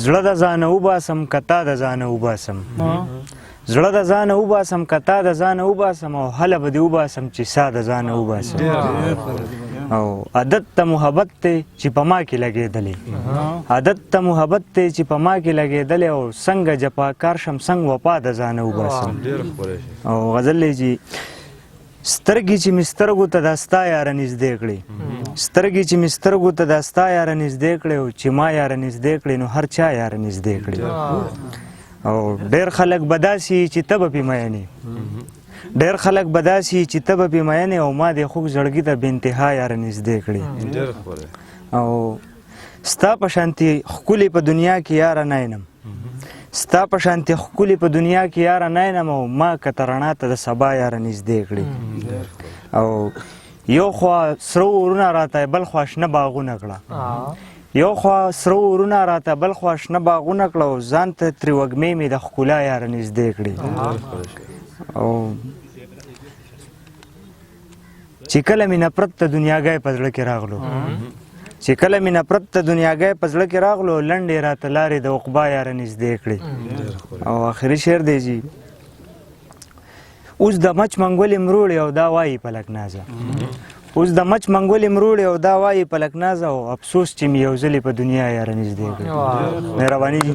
زړه د ځانه وباسم که تا د ځانه وباسم زړه د ځانه وباسم که تا د ځانه وباسم او هله به دې وباسم چې سا د ځانه وباسم او عادت ته محبت دی چې په ما کې لګېدلی عادت ته محبت دی چې په ما کې لګېدلی او څنګه جفاکار شم څنګه وفا د ځانه وباسم او غزل دی چې سترګې چې مې سترګو ته دا ستا یاره نږدې کړې سترګې چې مې سترګو ته دا ستا یاره نږدې کړې او چې ما یاره نږدې کړې نو هر چا یاره نږدې کړې او ډېر خلک به داسې چې ته به پې مینې ډېر خلک به داسې چې ته به پې مینې او ما دې خوږ زړګي ته بې انتها یاره نږدې کړې او ستا په شانتې ښکلې په دنیا کې یاره نه ینم ستا په شانتې ښکلې په دنیا کې یاره نه ینم او ما که ته رڼا ته د سبا یاره نږدې کړې او یو خوا سره ورونه راته بل خوا شنه باغونه کړه یو خوا سره ورونه راته بل خوا شنه باغونه کړه او ځان ته ترې وږمې مې د ښکلا یاره نږدې کړې او چې کله مې نفرت ته دنیاګۍ په زړه کې راغلو چې کله مې نفرت ته دنیاګۍ په زړه کې راغلو لنډې راته لارې د عقبا یاره نږدې کړې او آخري شعر دی چې اوس د مچ منګولې مروړې او دا وایي پلک نازه اوس د مچ منګولې مروړې او دا وایي پلک نازه او افسوس چې مې یو ځلې په دنیا یاره نږدې کړې مهرباني جي